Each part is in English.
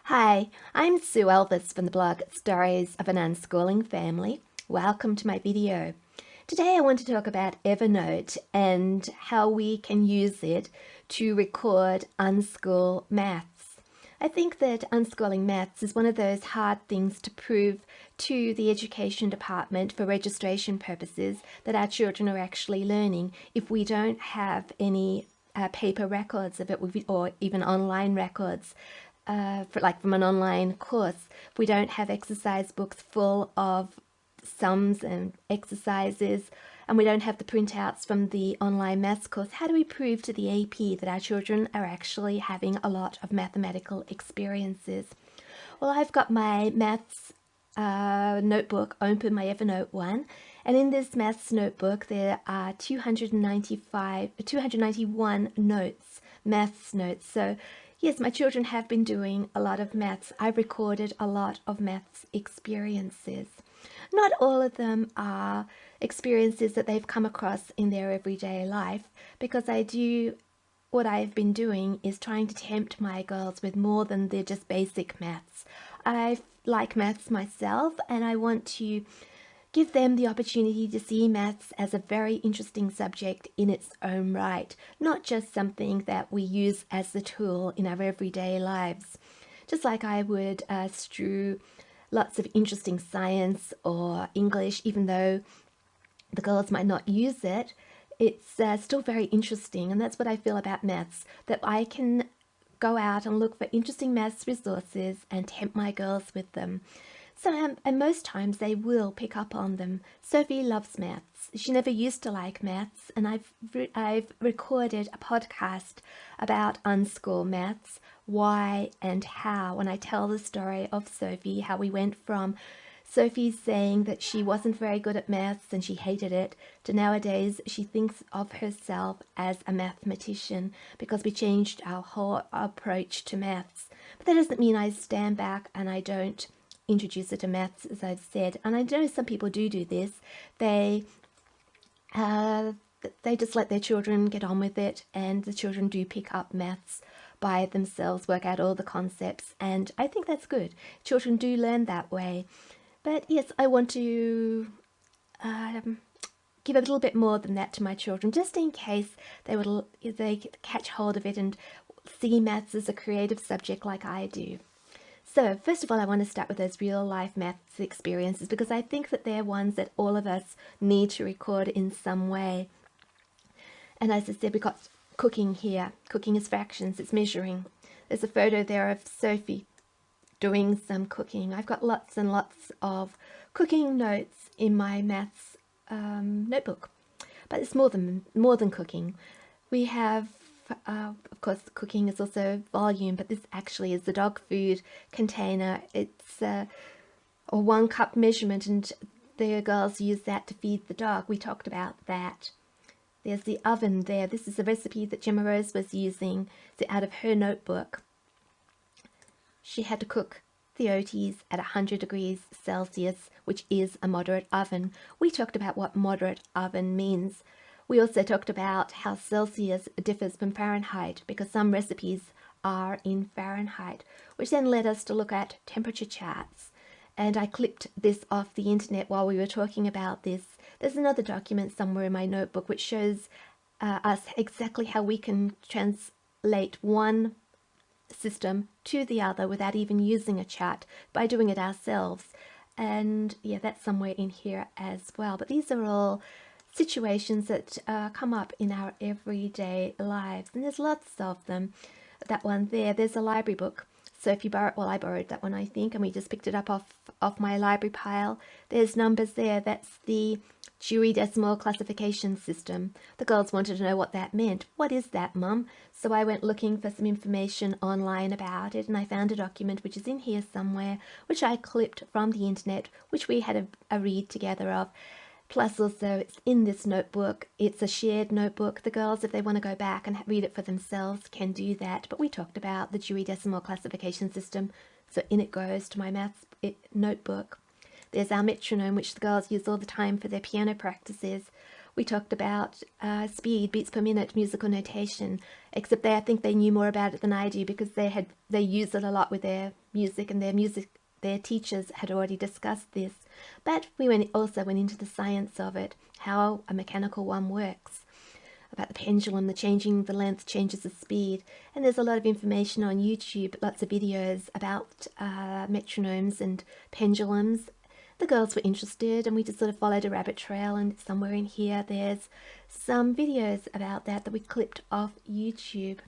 Hi, I'm Sue Elvis from the blog Stories of an Unschooling Family. Welcome to my video. Today I want to talk about Evernote and how we can use it to record unschool maths. I think that unschooling maths is one of those hard things to prove to the education department for registration purposes that our children are actually learning if we don't have any paper records of it or even online records. From an online course, we don't have exercise books full of sums and exercises, and we don't have the printouts from the online maths course. How do we prove to the AP that our children are actually having a lot of mathematical experiences? Well, I've got my maths notebook open, my Evernote one, and in this maths notebook there are 291 notes, maths notes. So yes, my children have been doing a lot of maths. I've recorded a lot of maths experiences. Not all of them are experiences that they've come across in their everyday life, because what I've been doing is trying to tempt my girls with more than their just basic maths. I like maths myself, and I want to give them the opportunity to see maths as a very interesting subject in its own right, not just something that we use as the tool in our everyday lives. Just like I would strew lots of interesting science or English, even though the girls might not use it, it's still very interesting. And that's what I feel about maths, that I can go out and look for interesting maths resources and tempt my girls with them. So, and most times they will pick up on them. Sophie loves maths. She never used to like maths, and I've recorded a podcast about unschool maths, why and how, and I tell the story of Sophie, how we went from Sophie saying that she wasn't very good at maths and she hated it, to nowadays she thinks of herself as a mathematician, because we changed our whole approach to maths. But that doesn't mean I stand back and I don't introduce her to maths, as I've said. And I know some people do this. They just let their children get on with it, and the children do pick up maths by themselves, work out all the concepts, and I think that's good. Children do learn that way. But yes, I want to give a little bit more than that to my children, just in case they catch hold of it and see maths as a creative subject like I do. So first of all, I want to start with those real life maths experiences, because I think that they're ones that all of us need to record in some way. And as I said, we've got cooking here. Cooking is fractions, it's measuring. There's a photo there of Sophie doing some cooking. I've got lots and lots of cooking notes in my maths notebook, but it's more than cooking. We have of course, cooking is also volume, but this actually is the dog food container. It's a 1 cup measurement, and the girls use that to feed the dog. We talked about that. There's the oven there. This is a recipe that Gemma Rose was using out of her notebook. She had to cook the oaties at 100 degrees Celsius, which is a moderate oven. We talked about what moderate oven means. We also talked about how Celsius differs from Fahrenheit, because some recipes are in Fahrenheit, which then led us to look at temperature charts. And I clipped this off the internet while we were talking about this. There's another document somewhere in my notebook which shows us exactly how we can translate one system to the other without even using a chart, by doing it ourselves. And yeah, that's somewhere in here as well. But these are all situations that come up in our everyday lives, and there's lots of them. That one there's a library book. So if you borrow, well, I borrowed that one, I think, and we just picked it up off my library pile. There's numbers there. That's the Dewey Decimal Classification System. The girls wanted to know what that meant. What is that, Mum? So I went looking for some information online about it, and I found a document which is in here somewhere, which I clipped from the internet, which we had a read together of. Plus also it's in this notebook. It's a shared notebook. The girls, if they want to go back and read it for themselves, can do that. But we talked about the Dewey Decimal Classification System, so in it goes to my maths notebook. There's our metronome, which the girls use all the time for their piano practices. We talked about speed, beats per minute, musical notation, except I think they knew more about it than I do, because they use it a lot with their music, and their teachers had already discussed this. But we also went into the science of it, how a mechanical one works, about the pendulum, the changing the length changes the speed. And there's a lot of information on YouTube, lots of videos about metronomes and pendulums. The girls were interested, and we just sort of followed a rabbit trail, and somewhere in here there's some videos about that we clipped off YouTube.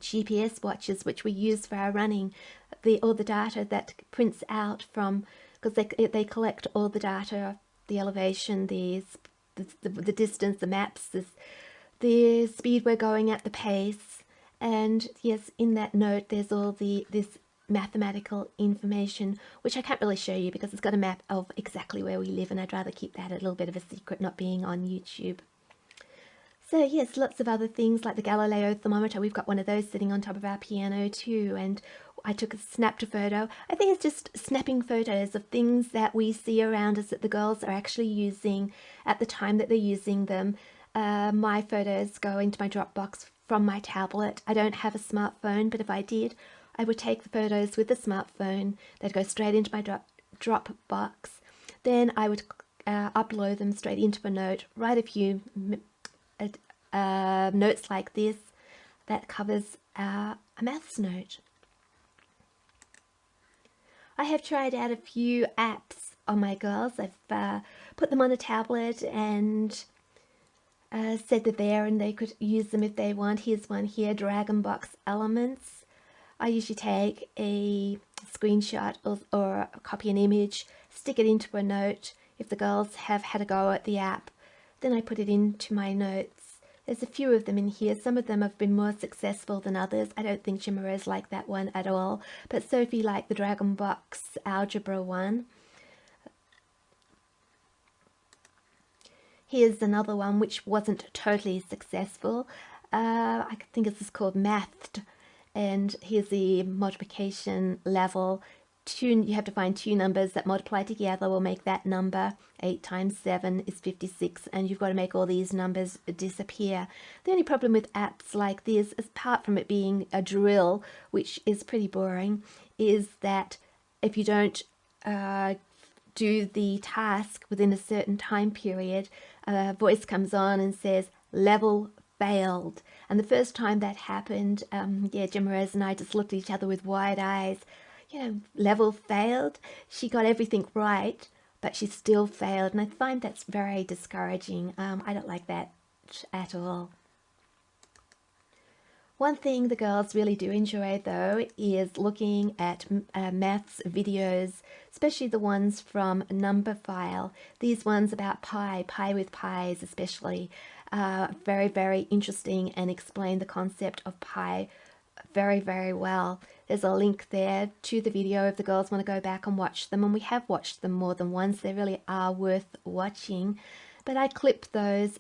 GPS watches, which we use for our running, all the data that prints out from, because they collect all the data, the elevation, the distance, the maps, the speed we're going at, the pace. And yes, in that note there's all this mathematical information, which I can't really show you because it's got a map of exactly where we live, and I'd rather keep that a little bit of a secret, not being on YouTube. So yes, lots of other things like the Galileo thermometer. We've got one of those sitting on top of our piano too, and I snapped a photo. I think it's just snapping photos of things that we see around us that the girls are actually using at the time that they're using them. My photos go into my Dropbox from my tablet. I don't have a smartphone, but if I did, I would take the photos with the smartphone. They'd go straight into my Dropbox. Then I would upload them straight into a note, write a few notes like this that covers a maths note. I have tried out a few apps on my girls. I've put them on a tablet and said they're there and they could use them if they want. Here's one here, Dragon Box Elements. I usually take a screenshot or copy an image, stick it into a note. If the girls have had a go at the app, then I put it into my notes. There's a few of them in here. Some of them have been more successful than others. I don't think Jimaro's like that one at all, but Sophie liked the Dragon Box Algebra one. Here's another one which wasn't totally successful. I think this is called Mathed, and here's the multiplication level. You have to find two numbers that multiply together will make that number. 8 times 7 is 56, and you've got to make all these numbers disappear. The only problem with apps like this, apart from it being a drill, which is pretty boring, is that if you don't do the task within a certain time period, a voice comes on and says, level failed. And the first time that happened, Gemma Rose and I just looked at each other with wide eyes. You know, level failed. She got everything right, but she still failed. And I find that's very discouraging. I don't like that at all. One thing the girls really do enjoy, though, is looking at maths videos, especially the ones from Numberphile. These ones about pi with pies especially, very, very interesting and explain the concept of pi very, very well. There's a link there to the video if the girls want to go back and watch them, and we have watched them more than once. They really are worth watching. But I clip those.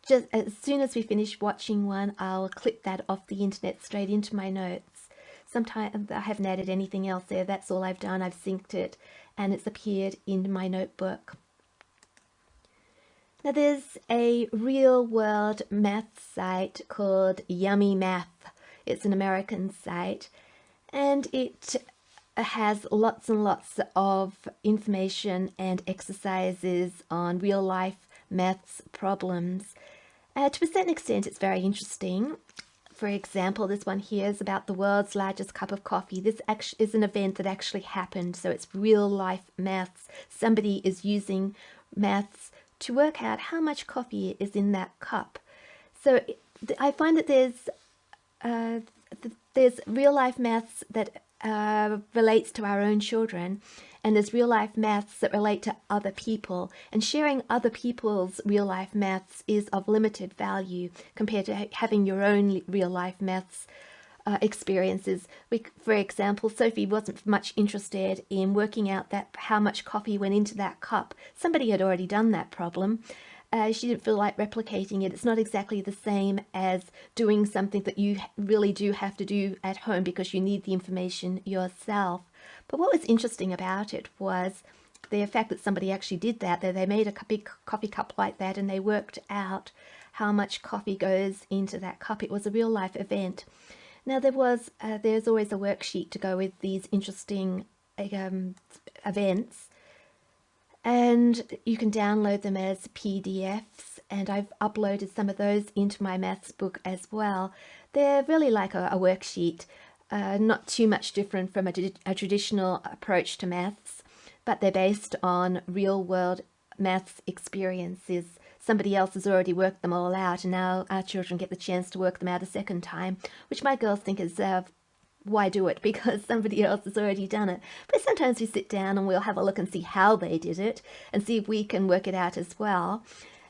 Just as soon as we finish watching one, I'll clip that off the internet straight into my notes. Sometimes I haven't added anything else there. That's all I've done. I've synced it and it's appeared in my notebook. Now there's a real world math site called Yummy Math. It's an American site, and it has lots and lots of information and exercises on real life maths problems. To a certain extent, it's very interesting. For example, this one here is about the world's largest cup of coffee. This actually is an event that actually happened, so it's real life maths. Somebody is using maths to work out how much coffee is in that cup. So I find that there's real life maths that relates to our own children, and there's real life maths that relate to other people, and sharing other people's real life maths is of limited value compared to having your own real life maths experiences. For example, Sophie wasn't much interested in working out how much coffee went into that cup. Somebody had already done that problem. She didn't feel like replicating it. It's not exactly the same as doing something that you really do have to do at home because you need the information yourself. But what was interesting about it was the fact that somebody actually did that. They made a big coffee cup like that and they worked out how much coffee goes into that cup. It was a real life event. Now there's always a worksheet to go with these interesting events, and you can download them as PDFs, and I've uploaded some of those into my maths book as well. They're really like a worksheet, not too much different from a traditional approach to maths, but they're based on real-world maths experiences. Somebody else has already worked them all out, and now our children get the chance to work them out a second time, which my girls think is why do it, because somebody else has already done it. But sometimes we sit down and we'll have a look and see how they did it and see if we can work it out as well.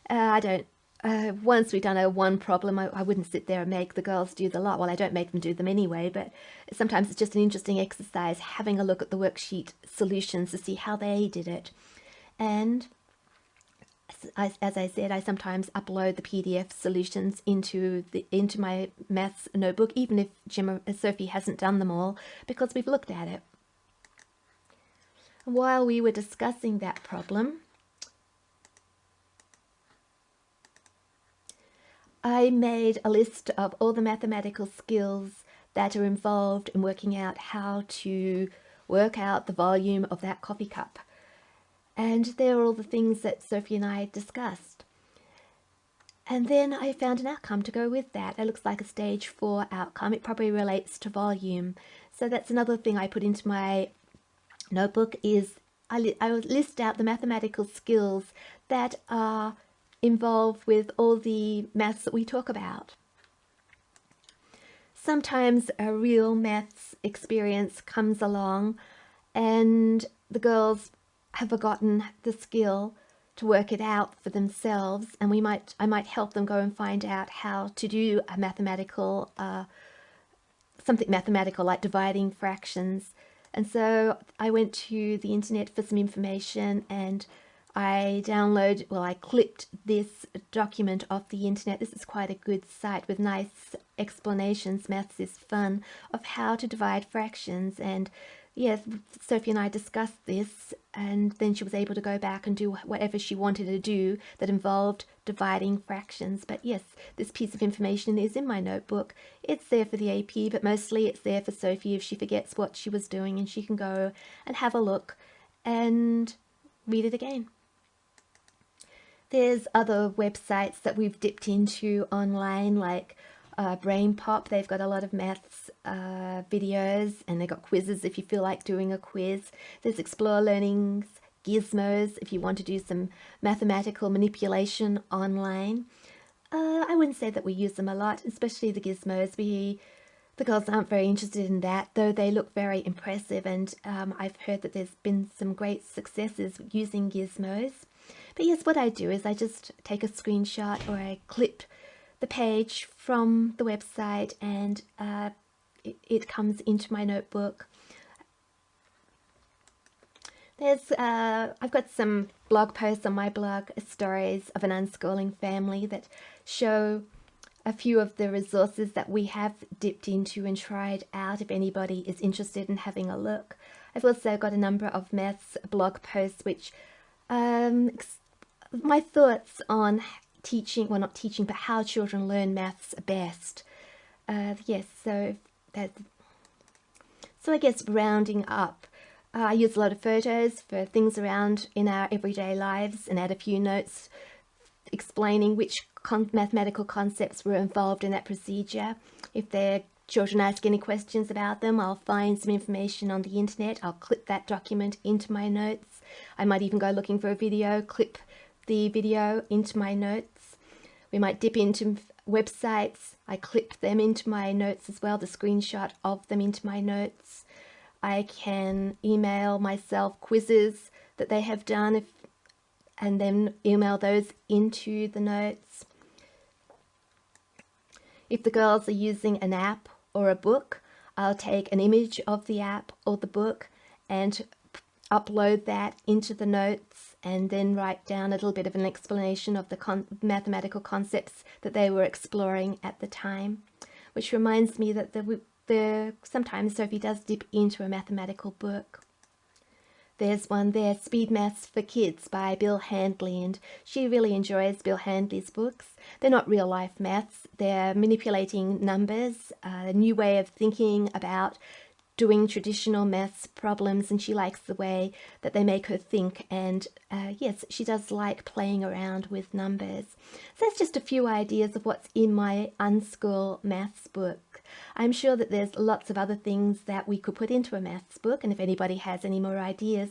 Once we've done one problem, I wouldn't sit there and make the girls do the lot. Well, I don't make them do them anyway, but sometimes it's just an interesting exercise having a look at the worksheet solutions to see how they did it. And as I said, I sometimes upload the PDF solutions into my maths notebook, even if Sophie hasn't done them all, because we've looked at it. While we were discussing that problem, I made a list of all the mathematical skills that are involved in working out how to work out the volume of that coffee cup. And there are all the things that Sophie and I discussed. And then I found an outcome to go with that. It looks like a stage 4 outcome. It probably relates to volume. So that's another thing I put into my notebook, is I list out the mathematical skills that are involved with all the maths that we talk about. Sometimes a real maths experience comes along and the girls have forgotten the skill to work it out for themselves, and I might help them go and find out how to do a mathematical something mathematical like dividing fractions. And so I went to the internet for some information, and I clipped this document off the internet. This is quite a good site with nice explanations. Maths is fun, of how to divide fractions. And yes, Sophie and I discussed this, and then she was able to go back and do whatever she wanted to do that involved dividing fractions. But yes, this piece of information is in my notebook. It's there for the AP, but mostly it's there for Sophie if she forgets what she was doing, and she can go and have a look and read it again. There's other websites that we've dipped into online, like Brain Pop. They've got a lot of maths videos, and they've got quizzes if you feel like doing a quiz. There's Explore Learning's Gizmos if you want to do some mathematical manipulation online. I wouldn't say that we use them a lot, especially the Gizmos. The girls aren't very interested in that, though they look very impressive, and I've heard that there's been some great successes using Gizmos. But yes, what I do is I just take a screenshot, or I clip the page from the website, and it comes into my notebook. I've got some blog posts on my blog, stories of an unschooling family, that show a few of the resources that we have dipped into and tried out if anybody is interested in having a look. I've also got a number of maths blog posts which my thoughts on teaching, well, not teaching, but how children learn maths best. Yes, so I guess rounding up, I use a lot of photos for things around in our everyday lives, and add a few notes explaining which mathematical concepts were involved in that procedure. If their children ask any questions about them, I'll find some information on the internet. I'll clip that document into my notes. I might even go looking for a video, clip the video into my notes. We might dip into websites. I clip them into my notes as well, the screenshot of them into my notes. I can email myself quizzes that they have done, and then email those into the notes. If the girls are using an app or a book, I'll take an image of the app or the book and upload that into the notes, and then write down a little bit of an explanation of the mathematical concepts that they were exploring at the time. Which reminds me that sometimes Sophie does dip into a mathematical book. There's one there, Speed Maths for Kids by Bill Handley, and she really enjoys Bill Handley's books. They're not real life maths, they're manipulating numbers, a new way of thinking about doing traditional maths problems, and she likes the way that they make her think, and yes, she does like playing around with numbers. So that's just a few ideas of what's in my Unschool maths book. I'm sure that there's lots of other things that we could put into a maths book, and if anybody has any more ideas,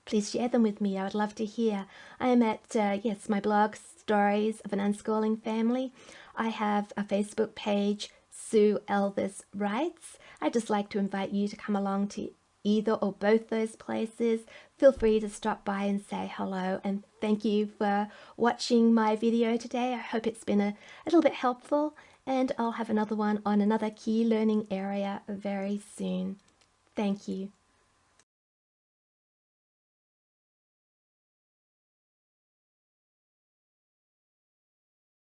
please share them with me. I would love to hear. I am at, yes, my blog, Stories of an Unschooling Family. I have a Facebook page, Sue Elvis Writes. I'd just like to invite you to come along to either or both those places. Feel free to stop by and say hello, and thank you for watching my video today. I hope it's been a little bit helpful, and I'll have another one on another key learning area very soon. Thank you.